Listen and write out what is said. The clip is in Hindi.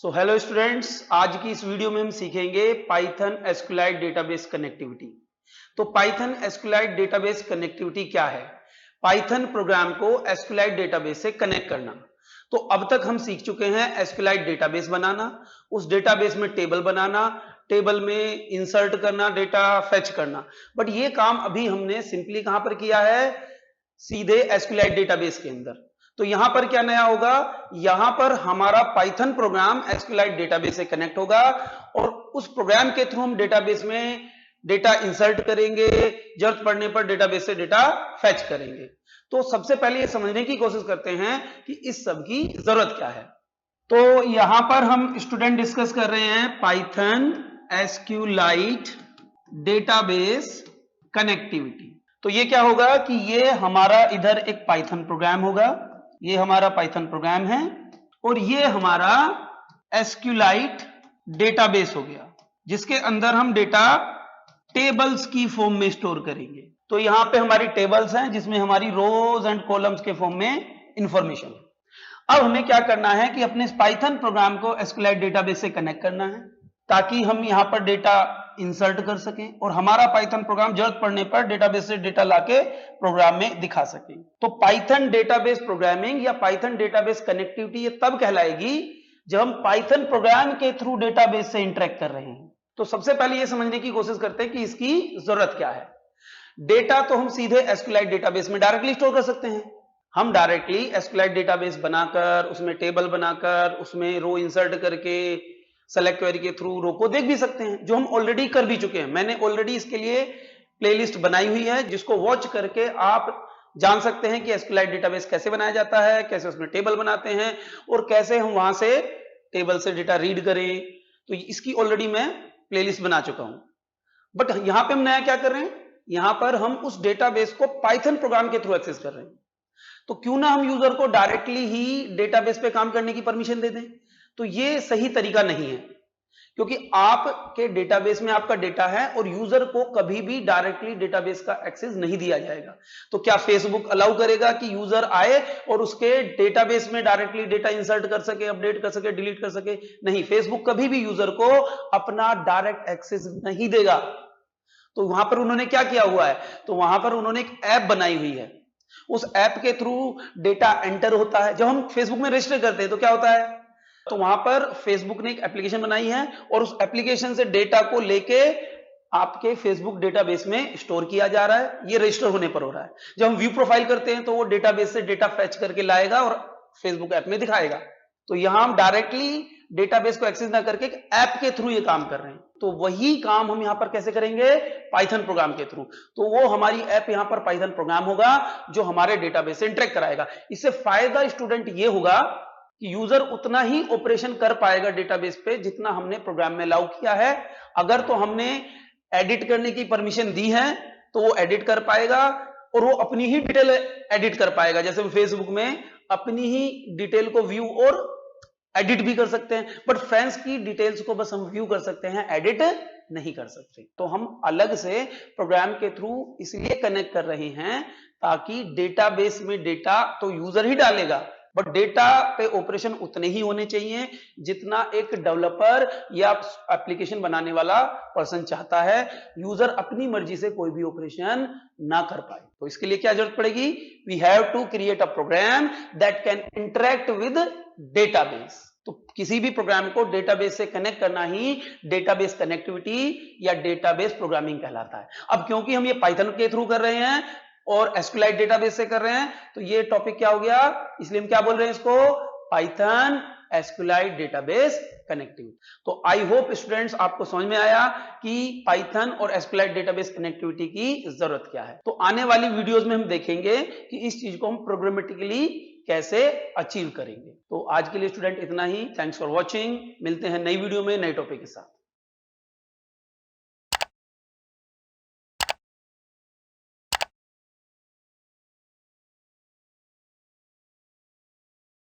सो हेलो स्टूडेंट्स, आज की इस वीडियो में हम सीखेंगे पाइथन एसक्यूएलाइट डेटाबेस कनेक्टिविटी। तो पाइथन एसक्यूएलाइट डेटाबेस कनेक्टिविटी क्या है? पाइथन प्रोग्राम को एसक्यूएलाइट डेटाबेस से कनेक्ट करना। तो अब तक हम सीख चुके हैं एसक्यूएलाइट डेटाबेस बनाना, उस डेटाबेस में टेबल बनाना, टेबल में इंसर्ट करना, डेटा फेच करना। बट ये काम अभी हमने सिंपली कहां पर किया है? सीधे एसक्यूएलाइट डेटाबेस के अंदर। तो यहां पर क्या नया होगा? यहां पर हमारा पाइथन प्रोग्राम एसक्यूएलाइट डेटाबेस से कनेक्ट होगा और उस प्रोग्राम के थ्रू हम डेटाबेस में डेटा इंसर्ट करेंगे, जरूरत पड़ने पर डेटाबेस से डेटा फेच करेंगे। तो सबसे पहले ये समझने की कोशिश करते हैं कि इस सब की जरूरत क्या है। तो यहां पर हम स्टूडेंट डिस्कस कर रहे हैं पाइथन एसक्यूएलाइट डेटाबेस कनेक्टिविटी। तो ये क्या होगा कि ये हमारा इधर एक पाइथन प्रोग्राम होगा, ये हमारा पाइथन प्रोग्राम है और ये हमारा एसक्यूएलाइट डेटाबेस हो गया, जिसके अंदर हम डेटा टेबल्स की फॉर्म में स्टोर करेंगे। तो यहां पे हमारी टेबल्स हैं जिसमें हमारी रोज एंड कॉलम्स के फॉर्म में इंफॉर्मेशन है। अब हमें क्या करना है कि अपने पाइथन प्रोग्राम को एसक्यूएलाइट डेटाबेस से कनेक्ट करना है ताकि हम यहां पर डेटा इंसर्ट कर सकें और हमारा पाइथन प्रोग्राम जरूरत पड़ने पर डेटाबेस से डेटा लाके प्रोग्राम में दिखा सकें। तो पाइथन डेटाबेस प्रोग्रामिंग या पाइथन डेटाबेस कनेक्टिविटी ये तब कहलाएगी जब हम पाइथन प्रोग्राम के थ्रू डेटाबेस से इंटरेक्ट कर रहे हैं। तो सबसे पहले ये समझने की कोशिश करते हैं कि इसकी जरूरत क्या है। डेटा तो हम सीधे एसक्यूएलाइट डेटाबेस में डायरेक्टली स्टोर कर सकते हैं। हम डायरेक्टली एसक्यूएलाइट डेटाबेस बनाकर उसमें टेबल बनाकर उसमें रो इंसर्ट करके सेलेक्ट क्वेरी के थ्रू रो को देख भी सकते हैं, जो हम ऑलरेडी कर भी चुके हैं। मैंने ऑलरेडी इसके लिए प्लेलिस्ट बनाई हुई है जिसको वॉच करके आप जान सकते हैं कि एसक्यूएलाइट डेटाबेस कैसे बनाया जाता है, कैसे उसमें टेबल बनाते हैं और कैसे हम वहां से टेबल से डेटा रीड करें। तो इसकी ऑलरेडी मैं प्लेलिस्ट बना चुका हूं। बट यहां पे हम नया क्या कर रहे हैं? यहां पर हम उस डेटाबेस को पाइथन प्रोग्राम के थ्रू एक्सेस कर रहे हैं। तो क्यों ना हम यूजर को डायरेक्टली ही डेटाबेस पे काम करने की परमिशन दे दें? तो ये सही तरीका नहीं है, क्योंकि आपके डेटाबेस में आपका डेटा है और यूजर को कभी भी डायरेक्टली डेटाबेस का एक्सेस नहीं दिया जाएगा। तो क्या फेसबुक अलाउ करेगा कि यूजर आए और उसके डेटाबेस में डायरेक्टली डेटा इंसर्ट कर सके, अपडेट कर सके, डिलीट कर सके? नहीं, फेसबुक कभी भी यूजर को अपना डायरेक्ट एक्सेस नहीं देगा। तो वहां पर उन्होंने क्या किया हुआ है? तो वहां पर उन्होंने एक ऐप बनाई हुई है। उस ऐप के थ्रू डेटा एंटर होता है। जब हम फेसबुक में रजिस्टर करते हैं तो क्या होता है? तो वहां पर फेसबुक ने एक एप्लीकेशन बनाई है और उस एप्लीकेशन से डेटा को लेके आपके फेसबुक डेटाबेस में स्टोर किया जा रहा है। ये रजिस्टर होने पर हो रहा है। जब हम व्यू प्रोफाइल करते हैं तो वो डेटाबेस से डेटा फेच करके लाएगा और फेसबुक ऐप में दिखाएगा। तो यहां हम डायरेक्टली डेटाबेस को एक्सेस ना करके एक ऐप के थ्रू ये काम कर रहे हैं। तो वही काम हम यहां पर कैसे करेंगे? पाइथन प्रोग्राम के थ्रू। तो वो हमारी ऐप यहां पर पाइथन प्रोग्राम होगा जो हमारे डेटाबेस से इंटरेक्ट कराएगा। इससे फायदा स्टूडेंट ये होगा कि यूजर उतना ही ऑपरेशन कर पाएगा डेटाबेस पे जितना हमने प्रोग्राम में अलाउ किया है। अगर तो हमने एडिट करने की परमिशन दी है तो वो एडिट कर पाएगा और वो अपनी ही डिटेल एडिट कर पाएगा। जैसे फेसबुक में अपनी ही डिटेल को व्यू और एडिट भी कर सकते हैं, बट फ्रेंड्स की डिटेल्स को बस हम व्यू कर सकते हैं, एडिट नहीं कर सकते। तो हम अलग से प्रोग्राम के थ्रू इसलिए कनेक्ट कर रहे हैं ताकि डेटाबेस में डेटा तो यूजर ही डालेगा, बट डेटा पे ऑपरेशन उतने ही होने चाहिए जितना एक डेवलपर या एप्लीकेशन बनाने वाला पर्सन चाहता है। यूजर अपनी मर्जी से कोई भी ऑपरेशन ना कर पाए। तो इसके लिए क्या जरूरत पड़ेगी? We have to create a program that can interact with database. तो किसी भी प्रोग्राम को डेटाबेस से कनेक्ट करना ही डेटाबेस कनेक्टिविटी या डेटाबेस प्रोग्रामिंग कहलाता है। अब क्योंकि हम ये पाइथन के थ्रू कर रहे हैं और एसक्यूएलाइट डेटाबेस से कर रहे हैं, तो ये टॉपिक क्या हो गया? इसलिए हम क्या बोल रहे हैं इसको? Python SQLite database connectivity. तो आई होप स्टूडेंट्स आपको समझ में आया कि पाइथन और एसक्यूएलाइट डेटाबेस कनेक्टिविटी की जरूरत क्या है। तो आने वाली वीडियोस में हम देखेंगे कि इस चीज को हम प्रोग्रामेटिकली कैसे अचीव करेंगे। तो आज के लिए स्टूडेंट इतना ही। Thanks for watching. मिलते हैं नई वीडियो में नए टॉपिक के साथ।